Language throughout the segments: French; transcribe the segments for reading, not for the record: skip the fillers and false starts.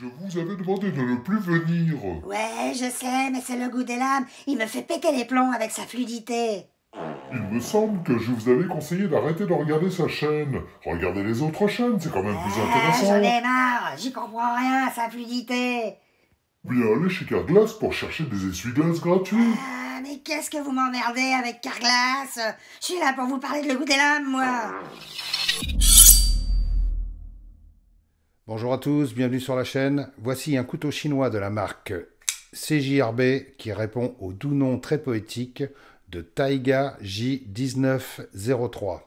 Je vous avais demandé de ne plus venir. Ouais, je sais, mais c'est le goût des lames. Il me fait péter les plombs avec sa fluidité. Il me semble que je vous avais conseillé d'arrêter de regarder sa chaîne. Regardez les autres chaînes, c'est quand même plus intéressant. J'en ai marre, j'y comprends rien, sa fluidité. Bien allez chez Carglass pour chercher des essuie-glaces gratuits. Ah, mais qu'est-ce que vous m'emmerdez avec Carglass? Je suis là pour vous parler de le goût des lames, moi. Bonjour à tous, bienvenue sur la chaîne. Voici un couteau chinois de la marque CJRB qui répond au doux nom très poétique de Taiga J1903.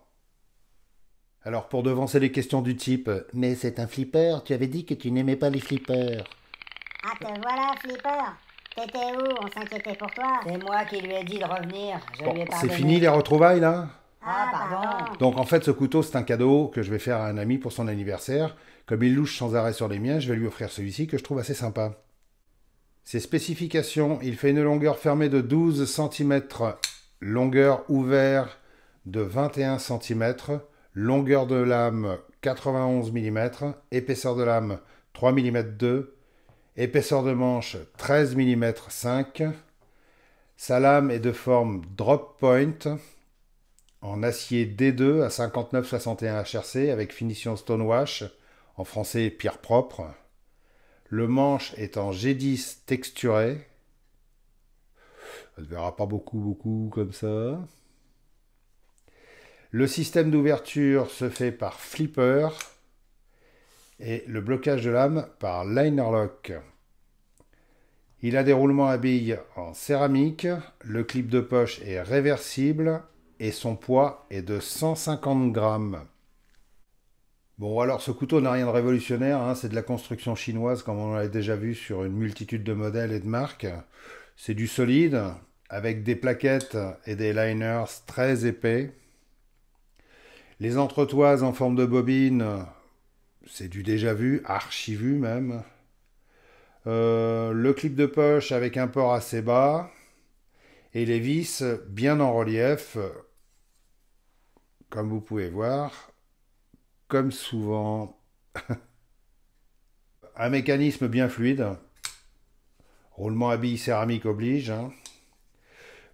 Alors pour devancer les questions du type « Mais c'est un flipper, tu avais dit que tu n'aimais pas les flippers ». Ah te voilà, Flipper. T'étais où? On s'inquiétait pour toi. C'est moi qui lui ai dit de revenir, je Bon, lui ai c'est pardonné. fini les retrouvailles là? Ah, pardon. Donc en fait ce couteau c'est un cadeau que je vais faire à un ami pour son anniversaire. Comme il louche sans arrêt sur les miens, je vais lui offrir celui-ci que je trouve assez sympa. Ses spécifications, il fait une longueur fermée de 12 cm, longueur ouverte de 21 cm, longueur de lame 91 mm, épaisseur de lame 3 mm 2, épaisseur de manche 13 mm 5. Sa lame est de forme drop point en acier D2 à 5961 HRC avec finition stonewash, en français pierre propre. Le manche est en G10 texturé. Ça ne verra pas beaucoup comme ça. Le système d'ouverture se fait par flipper et le blocage de lame par liner lock. Il a des roulements à billes en céramique, le clip de poche est réversible et son poids est de 150 grammes. Bon alors ce couteau n'a rien de révolutionnaire, hein, c'est de la construction chinoise comme on l'a déjà vu sur une multitude de modèles et de marques. C'est du solide avec des plaquettes et des liners très épais. Les entretoises en forme de bobine, c'est du déjà vu, archi vu même. Le clip de poche avec un port assez bas et les vis bien en relief, comme vous pouvez voir, comme souvent. Un mécanisme bien fluide, roulement à billes céramique oblige. Hein.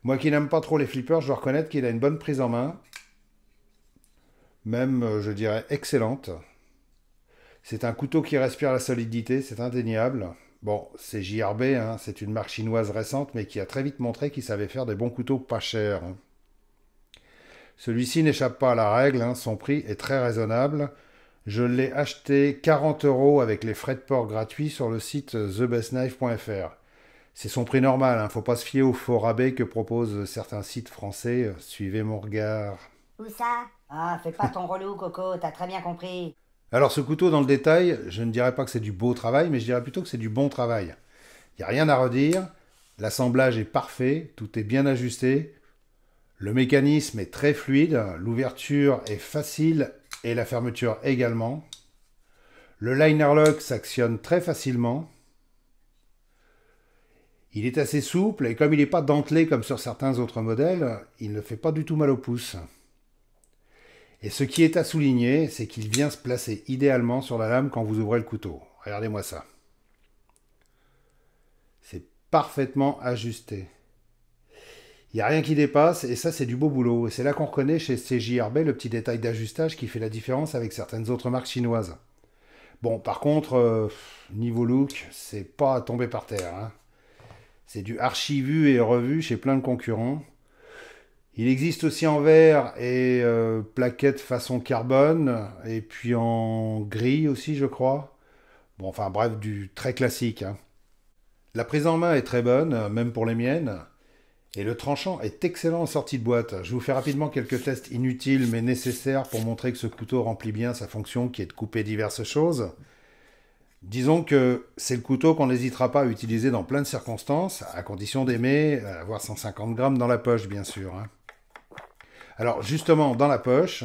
Moi qui n'aime pas trop les flippers, je dois reconnaître qu'il a une bonne prise en main, même je dirais excellente. C'est un couteau qui respire la solidité, c'est indéniable. Bon, c'est JRB, hein, c'est une marque chinoise récente, mais qui a très vite montré qu'il savait faire des bons couteaux pas chers. Hein. Celui-ci n'échappe pas à la règle, hein, son prix est très raisonnable. Je l'ai acheté 40 € avec les frais de port gratuits sur le site thebestknife.fr. C'est son prix normal, hein, faut pas se fier aux faux rabais que proposent certains sites français. Suivez mon regard. Où ça? Ah, fais pas ton relou, Coco, t'as très bien compris. Alors ce couteau dans le détail, je ne dirais pas que c'est du beau travail, mais je dirais plutôt que c'est du bon travail. Il n'y a rien à redire, l'assemblage est parfait, tout est bien ajusté, le mécanisme est très fluide, l'ouverture est facile et la fermeture également. Le liner lock s'actionne très facilement. Il est assez souple et comme il n'est pas dentelé comme sur certains autres modèles, il ne fait pas du tout mal au pouce. Et ce qui est à souligner, c'est qu'il vient se placer idéalement sur la lame quand vous ouvrez le couteau. Regardez-moi ça. C'est parfaitement ajusté. Il n'y a rien qui dépasse et ça c'est du beau boulot. Et c'est là qu'on reconnaît chez CJRB le petit détail d'ajustage qui fait la différence avec certaines autres marques chinoises. Bon, par contre, niveau look, c'est pas à tomber par terre. Hein. C'est du archi vu et revu chez plein de concurrents. Il existe aussi en verre et plaquettes façon carbone, et puis en gris aussi, je crois. Bon, enfin bref, du très classique. Hein. La prise en main est très bonne, même pour les miennes. Et le tranchant est excellent en sortie de boîte. Je vous fais rapidement quelques tests inutiles mais nécessaires pour montrer que ce couteau remplit bien sa fonction qui est de couper diverses choses. Disons que c'est le couteau qu'on n'hésitera pas à utiliser dans plein de circonstances, à condition d'aimer avoir 150 grammes dans la poche, bien sûr. Hein. Alors justement, dans la poche,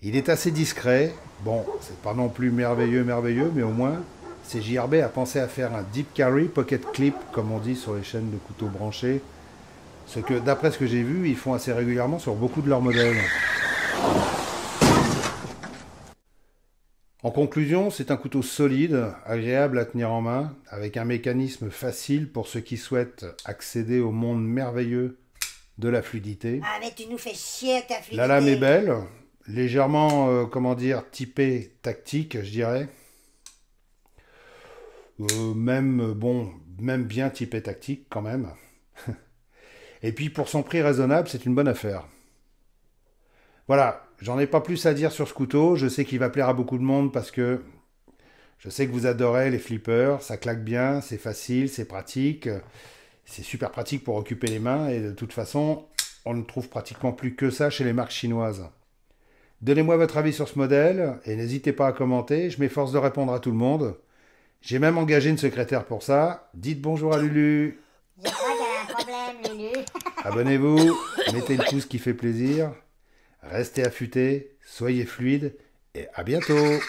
il est assez discret. Bon, c'est pas non plus merveilleux, mais au moins, CJRB a pensé à faire un deep carry pocket clip, comme on dit sur les chaînes de couteaux branchés. Ce que, d'après ce que j'ai vu, ils font assez régulièrement sur beaucoup de leurs modèles. En conclusion, c'est un couteau solide, agréable à tenir en main, avec un mécanisme facile pour ceux qui souhaitent accéder au monde merveilleux de la fluidité. Ah, mais tu nous fais chier avec ta fluidité. La lame est belle, légèrement, typée tactique, je dirais. Même bien typée tactique quand même. Et puis pour son prix raisonnable, c'est une bonne affaire. Voilà, j'en ai pas plus à dire sur ce couteau. Je sais qu'il va plaire à beaucoup de monde parce que je sais que vous adorez les flippers. Ça claque bien, c'est facile, c'est pratique. C'est super pratique pour occuper les mains et de toute façon, on ne trouve pratiquement plus que ça chez les marques chinoises. Donnez-moi votre avis sur ce modèle et n'hésitez pas à commenter. Je m'efforce de répondre à tout le monde. J'ai même engagé une secrétaire pour ça. Dites bonjour à Lulu. Je crois qu'elle a un problème, Lulu. Abonnez-vous, mettez le pouce qui fait plaisir. Restez affûtés, soyez fluides et à bientôt.